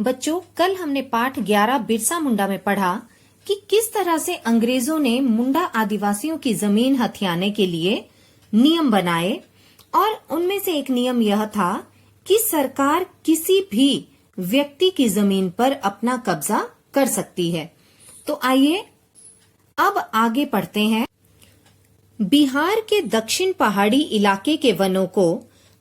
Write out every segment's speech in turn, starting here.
बच्चों, कल हमने पाठ 11 बिरसा मुंडा में पढ़ा कि किस तरह से अंग्रेजों ने मुंडा आदिवासियों की जमीन हथियाने के लिए नियम बनाए और उनमें से एक नियम यह था कि सरकार किसी भी व्यक्ति की जमीन पर अपना कब्जा कर सकती है। तो आइए अब आगे पढ़ते हैं। बिहार के दक्षिण पहाड़ी इलाके के वनों को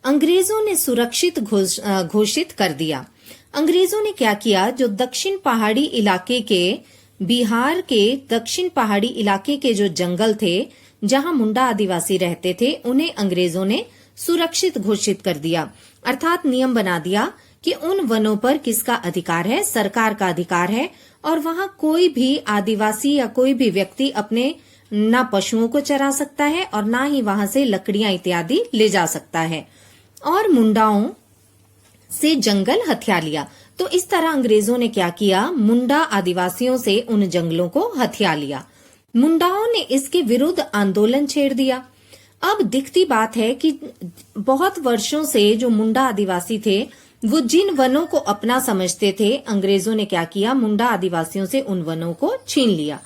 अंग्रेजों ने सुरक्षित घोषित कर दिया। अंग्रेजों ने क्या किया, जो दक्षिण पहाड़ी इलाके के बिहार के दक्षिण पहाड़ी इलाके के जो जंगल थे जहां मुंडा आदिवासी रहते थे, उन्हें अंग्रेजों ने सुरक्षित घोषित कर दिया। अर्थात नियम बना दिया कि उन वनों पर किसका अधिकार है, सरकार का अधिकार है, और वहां कोई भी आदिवासी या कोई भी व्यक्ति अपने न पशुओं को चरा सकता है और ना ही वहां से लकड़ियां इत्यादि ले जा सकता है, और मुंडाओं से जंगल हथिया लिया। तो इस तरह अंग्रेजों ने क्या किया, मुंडा आदिवासियों से उन जंगलों को हथिया लिया। मुंडाओं ने इसके विरुद्ध आंदोलन छेड़ दिया। अब दिखती बात है कि बहुत वर्षों से जो मुंडा आदिवासी थे वो जिन वनों को अपना समझते थे, अंग्रेजों ने क्या किया, मुंडा आदिवासियों से उन वनों को छीन लिया।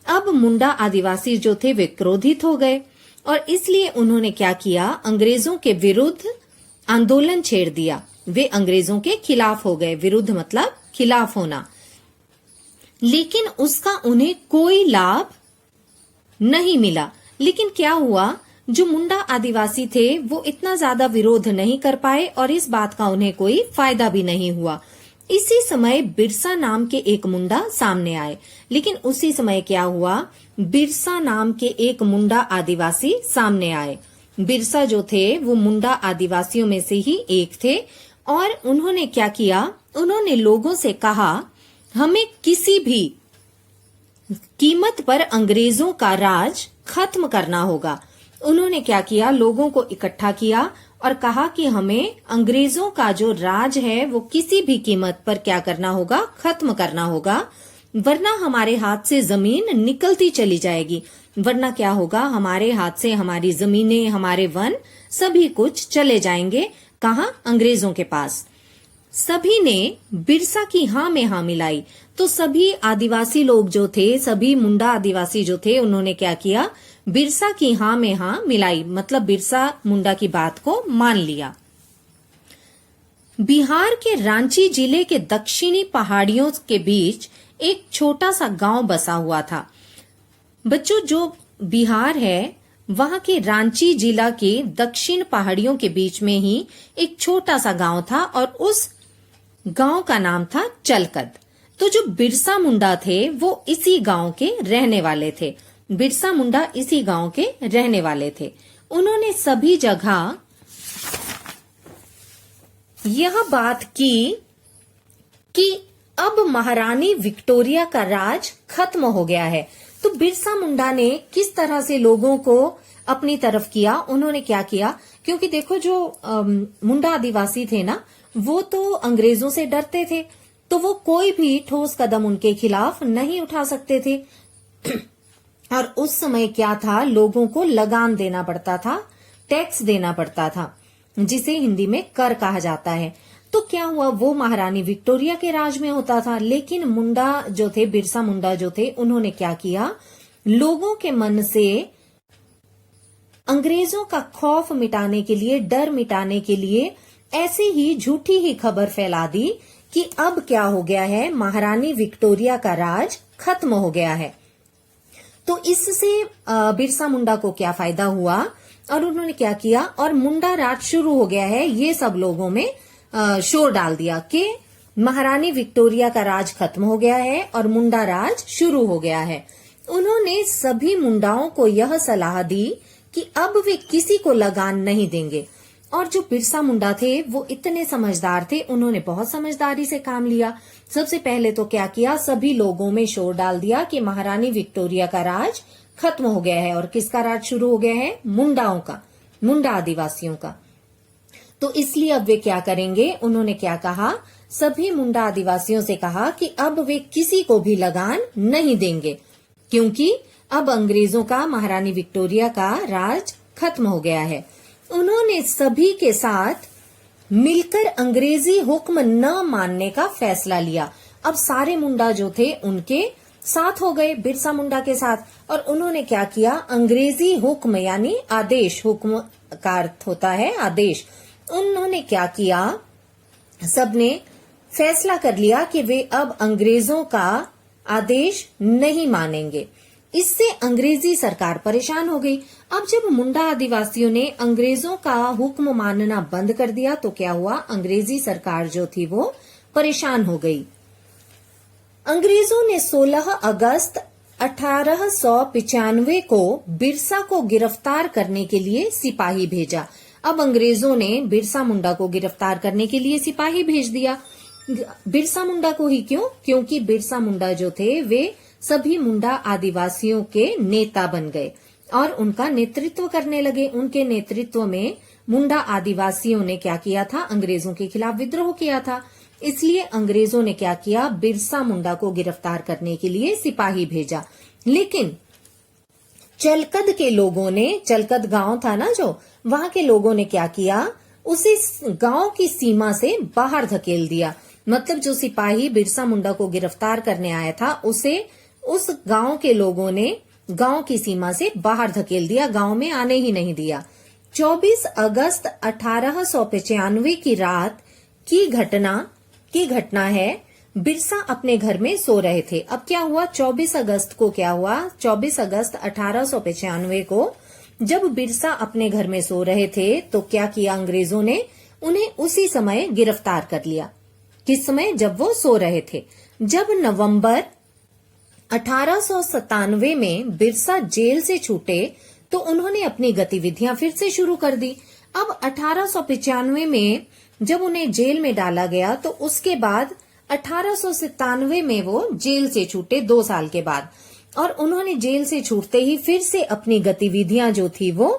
अब मुंडा आदिवासी जो थे वे क्रोधित हो गए और इसलिए उन्होंने क्या किया, अंग्रेजों के विरुद्ध आंदोलन छेड़ दिया। वे अंग्रेजों के खिलाफ हो गए। विरुद्ध मतलब खिलाफ होना। लेकिन उसका उन्हें कोई लाभ नहीं मिला। लेकिन क्या हुआ, जो मुंडा आदिवासी थे वो इतना ज्यादा विरोध नहीं कर पाए और इस बात का उन्हें कोई फायदा भी नहीं हुआ। इसी समय बिरसा नाम के एक मुंडा सामने आए। लेकिन उसी समय क्या हुआ, बिरसा नाम के एक मुंडा आदिवासी सामने आए। बिरसा जो थे वो मुंडा आदिवासियों में से ही एक थे और उन्होंने क्या किया, उन्होंने लोगों से कहा, हमें किसी भी कीमत पर अंग्रेजों का राज खत्म करना होगा। उन्होंने क्या किया, लोगों को इकट्ठा किया और कहा कि हमें अंग्रेजों का जो राज है वो किसी भी कीमत पर क्या करना होगा, खत्म करना होगा, वरना हमारे हाथ से जमीन निकलती चली जाएगी। वरना क्या होगा, हमारे हाथ से हमारी जमीनें, हमारे वन सभी कुछ चले जाएंगे। कहा, अंग्रेजों के पास। सभी ने बिरसा की हाँ में हाँ मिलाई। तो सभी आदिवासी लोग जो थे, सभी मुंडा आदिवासी जो थे, उन्होंने क्या किया, बिरसा की हाँ में हाँ मिलाई। मतलब बिरसा मुंडा की बात को मान लिया। बिहार के रांची जिले के दक्षिणी पहाड़ियों के बीच एक छोटा सा गांव बसा हुआ था। बच्चों, जो बिहार है वहां के रांची जिला के दक्षिण पहाड़ियों के बीच में ही एक छोटा सा गांव था और उस गांव का नाम था चलकद। तो जो बिरसा मुंडा थे वो इसी गांव के रहने वाले थे। बिरसा मुंडा इसी गांव के रहने वाले थे। उन्होंने सभी जगह यह बात की कि अब महारानी विक्टोरिया का राज खत्म हो गया है। तो बिरसा मुंडा ने किस तरह से लोगों को अपनी तरफ किया, उन्होंने क्या किया, क्योंकि देखो जो मुंडा आदिवासी थे ना, वो तो अंग्रेजों से डरते थे, तो वो कोई भी ठोस कदम उनके खिलाफ नहीं उठा सकते थे। और उस समय क्या था, लोगों को लगान देना पड़ता था, टैक्स देना पड़ता था, जिसे हिंदी में कर कहा जाता है। तो क्या हुआ, वो महारानी विक्टोरिया के राज में होता था। लेकिन मुंडा जो थे, बिरसा मुंडा जो थे, उन्होंने क्या किया, लोगों के मन से अंग्रेजों का खौफ मिटाने के लिए, डर मिटाने के लिए ऐसे ही झूठी ही खबर फैला दी कि अब क्या हो गया है, महारानी विक्टोरिया का राज खत्म हो गया है। तो इससे बिरसा मुंडा को क्या फायदा हुआ, और उन्होंने क्या किया, और मुंडा राज शुरू हो गया है, ये सब लोगों में शोर डाल दिया कि महारानी विक्टोरिया का राज खत्म हो गया है और मुंडा राज शुरू हो गया है। उन्होंने सभी मुंडाओं को यह सलाह दी कि अब वे किसी को लगान नहीं देंगे। और जो बिरसा मुंडा थे वो इतने समझदार थे, उन्होंने बहुत समझदारी से काम लिया। सबसे पहले तो क्या किया, सभी लोगों में शोर डाल दिया कि महारानी विक्टोरिया का राज खत्म हो गया है और किसका राज शुरू हो गया है, मुंडाओं का, मुंडा आदिवासियों का। तो इसलिए अब वे क्या करेंगे, उन्होंने क्या कहा, सभी मुंडा आदिवासियों से कहा कि अब वे किसी को भी लगान नहीं देंगे, क्योंकि अब अंग्रेजों का, महारानी विक्टोरिया का राज खत्म हो गया है। उन्होंने सभी के साथ मिलकर अंग्रेजी हुक्म न मानने का फैसला लिया। अब सारे मुंडा जो थे उनके साथ हो गए, बिरसा मुंडा के साथ, और उन्होंने क्या किया, अंग्रेजी हुक्म यानी आदेश, हुक्म का अर्थ होता है आदेश, उन्होंने क्या किया, सबने फैसला कर लिया कि वे अब अंग्रेजों का आदेश नहीं मानेंगे। इससे अंग्रेजी सरकार परेशान हो गई। अब जब मुंडा आदिवासियों ने अंग्रेजों का हुक्म मानना बंद कर दिया तो क्या हुआ, अंग्रेजी सरकार जो थी वो परेशान हो गई। अंग्रेजों ने 16 अगस्त 1895 को बिरसा को गिरफ्तार करने के लिए सिपाही भेजा। अब अंग्रेजों ने बिरसा मुंडा को गिरफ्तार करने के लिए सिपाही भेज दिया। बिरसा मुंडा को ही क्यों? क्योंकि बिरसा मुंडा जो थे वे सभी मुंडा आदिवासियों के नेता बन गए और उनका नेतृत्व करने लगे। उनके नेतृत्व में मुंडा आदिवासियों ने क्या किया था, अंग्रेजों के खिलाफ विद्रोह किया था। इसलिए अंग्रेजों ने क्या किया, बिरसा मुंडा को गिरफ्तार करने के लिए सिपाही भेजा। लेकिन चलकद के लोगों ने, चलकद गांव था ना जो, वहां के लोगों ने क्या किया, उसे गांव की सीमा से बाहर धकेल दिया। मतलब जो सिपाही बिरसा मुंडा को गिरफ्तार करने आया था उसे उस गांव के लोगों ने गांव की सीमा से बाहर धकेल दिया, गांव में आने ही नहीं दिया। 24 अगस्त 1895 की रात की घटना है। बिरसा अपने घर में सो रहे थे। अब क्या हुआ, 24 अगस्त को क्या हुआ, 24 अगस्त 1895 को जब बिरसा अपने घर में सो रहे थे तो क्या किया अंग्रेजों ने, उन्हें उसी समय गिरफ्तार कर लिया। किस समय? जब वो सो रहे थे। जब नवंबर 1897 में बिरसा जेल से छूटे तो उन्होंने अपनी गतिविधियां फिर से शुरू कर दी। अब 1895 में जब उन्हें जेल में डाला गया तो उसके बाद 1897 में वो जेल से छूटे 2 साल के बाद, और उन्होंने जेल से छूटते ही फिर से अपनी गतिविधियां जो थी वो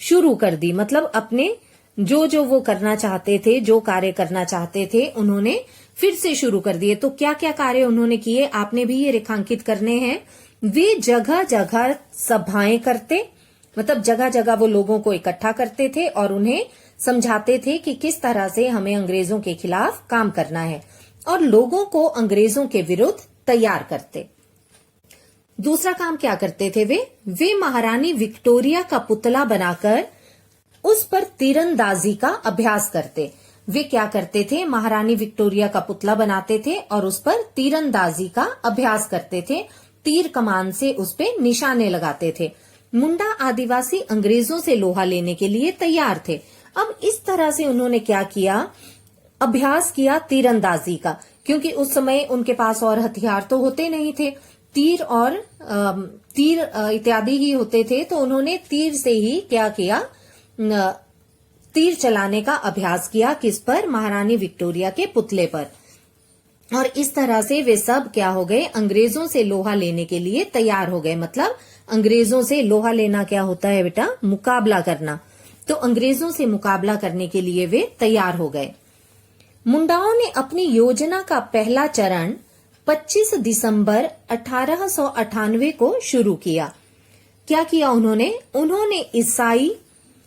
शुरू कर दी। मतलब अपने जो वो करना चाहते थे, जो कार्य करना चाहते थे, उन्होंने फिर से शुरू कर दिए। तो क्या क्या कार्य उन्होंने किए, आपने भी ये रेखांकित करने हैं। वे जगह जगह सभाएं करते, मतलब जगह जगह वो लोगों को इकट्ठा करते थे और उन्हें समझाते थे कि किस तरह से हमें अंग्रेजों के खिलाफ काम करना है, और लोगों को अंग्रेजों के विरुद्ध तैयार करते। दूसरा काम क्या करते थे वे महारानी विक्टोरिया का पुतला बनाकर उस पर तीरंदाजी का अभ्यास करते। वे क्या करते थे, महारानी विक्टोरिया का पुतला बनाते थे और उस पर तीरंदाजी का अभ्यास करते थे। तीर कमान से उस पे निशाने लगाते थे। मुंडा आदिवासी अंग्रेजों से लोहा लेने के लिए तैयार थे। अब इस तरह से उन्होंने क्या किया, अभ्यास किया तीरंदाजी का, क्योंकि उस समय उनके पास और हथियार तो होते नहीं थे, तीर इत्यादि ही होते थे। तो उन्होंने तीर से ही क्या किया, तीर चलाने का अभ्यास किया। किस पर? महारानी विक्टोरिया के पुतले पर। और इस तरह से वे सब क्या हो गए, अंग्रेजों से लोहा लेने के लिए तैयार हो गए। मतलब अंग्रेजों से लोहा लेना क्या होता है बेटा, मुकाबला करना। तो अंग्रेजों से मुकाबला करने के लिए वे तैयार हो गए। मुंडाओं ने अपनी योजना का पहला चरण 25 दिसंबर 1898 को शुरू किया। क्या किया उन्होंने ईसाई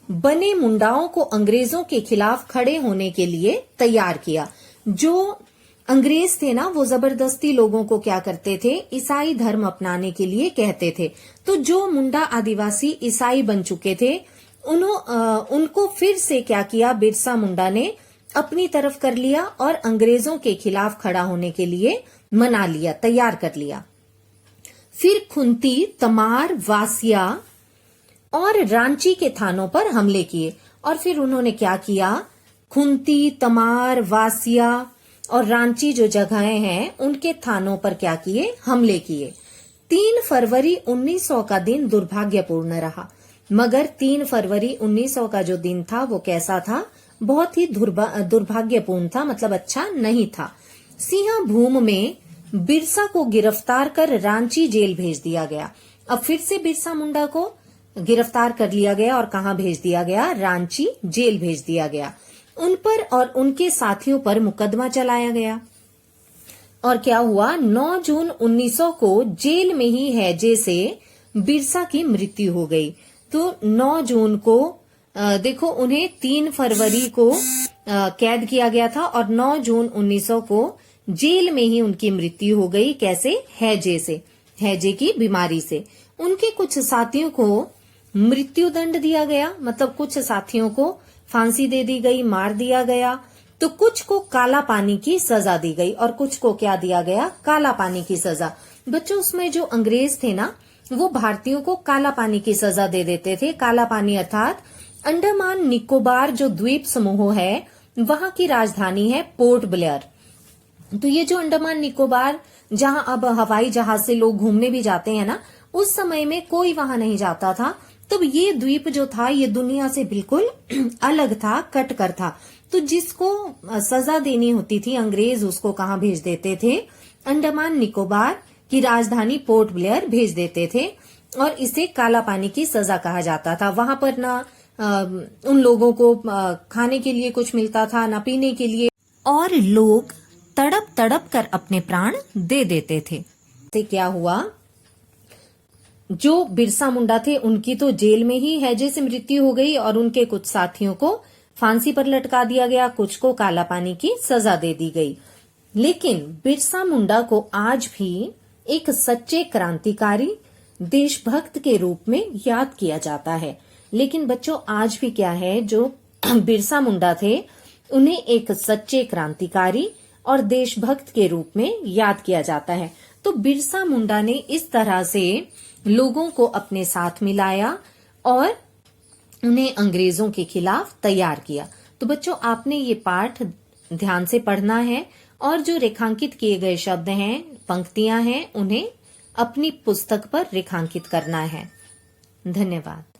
बने मुंडाओं को अंग्रेजों के खिलाफ खड़े होने के लिए तैयार किया। जो अंग्रेज थे ना, वो जबरदस्ती लोगों को क्या करते थे, ईसाई धर्म अपनाने के लिए कहते थे। तो जो मुंडा आदिवासी ईसाई बन चुके थे उनको फिर से क्या किया, बिरसा मुंडा ने अपनी तरफ कर लिया और अंग्रेजों के खिलाफ खड़ा होने के लिए मना लिया, तैयार कर लिया। फिर खुंती, तमार, वासिया और रांची के थानों पर हमले किए। और फिर उन्होंने क्या किया, खुंती, तमार, वासिया और रांची जो जगहें हैं उनके थानों पर क्या किए, हमले किए। 3 फरवरी 1900 का दिन दुर्भाग्यपूर्ण रहा। मगर 3 फरवरी 1900 का जो दिन था वो कैसा था, बहुत ही दुर्भाग्यपूर्ण था, मतलब अच्छा नहीं था। सिंहभूम में बिरसा को गिरफ्तार कर रांची जेल भेज दिया गया। अब फिर से बिरसा मुंडा को गिरफ्तार कर लिया गया और कहां भेज दिया गया, रांची जेल भेज दिया गया। उन पर और उनके साथियों पर मुकदमा चलाया गया। और क्या हुआ, 9 जून 1900 को जेल में ही हैजे से बिरसा की मृत्यु हो गई। तो 9 जून को देखो उन्हें 3 फरवरी को कैद किया गया था और 9 जून 1900 को जेल में ही उनकी मृत्यु हो गई। कैसे? हैजे से, हैजे की बीमारी से। उनके कुछ साथियों को मृत्यु दंड दिया गया, मतलब कुछ साथियों को फांसी दे दी गई, मार दिया गया। तो कुछ को काला पानी की सजा दी गई और कुछ को क्या दिया गया? काला पानी की सजा। बच्चों उसमें जो अंग्रेज थे ना, वो भारतीयों को काला पानी की सजा दे देते थे। काला पानी अर्थात अंडमान निकोबार जो द्वीप समूह है, वहां की राजधानी है पोर्ट ब्लेयर। तो ये जो अंडमान निकोबार, जहां अब हवाई जहाज से लोग घूमने भी जाते हैं ना, उस समय में कोई वहां नहीं जाता था। तो ये द्वीप जो था, ये दुनिया से बिल्कुल अलग था, कट कर था। तो जिसको सजा देनी होती थी अंग्रेज, उसको कहाँ भेज देते थे? अंडमान निकोबार की राजधानी पोर्ट ब्लेयर भेज देते थे और इसे काला पानी की सजा कहा जाता था। वहां पर ना उन लोगों को खाने के लिए कुछ मिलता था, ना पीने के लिए, और लोग तड़प तड़प कर अपने प्राण दे देते थे। तो क्या हुआ? जो बिरसा मुंडा थे उनकी तो जेल में ही हैजे से मृत्यु हो गई और उनके कुछ साथियों को फांसी पर लटका दिया गया, कुछ को काला पानी की सजा दे दी गई। लेकिन बिरसा मुंडा को आज भी एक सच्चे क्रांतिकारी, देशभक्त के रूप में याद किया जाता है। लेकिन बच्चों आज भी क्या है, जो बिरसा मुंडा थे उन्हें एक सच्चे क्रांतिकारी और देशभक्त के रूप में याद किया जाता है। तो बिरसा मुंडा ने इस तरह से लोगों को अपने साथ मिलाया और उन्हें अंग्रेजों के खिलाफ तैयार किया। तो बच्चों आपने ये पाठ ध्यान से पढ़ना है और जो रेखांकित किए गए शब्द हैं, पंक्तियां हैं, उन्हें अपनी पुस्तक पर रेखांकित करना है। धन्यवाद।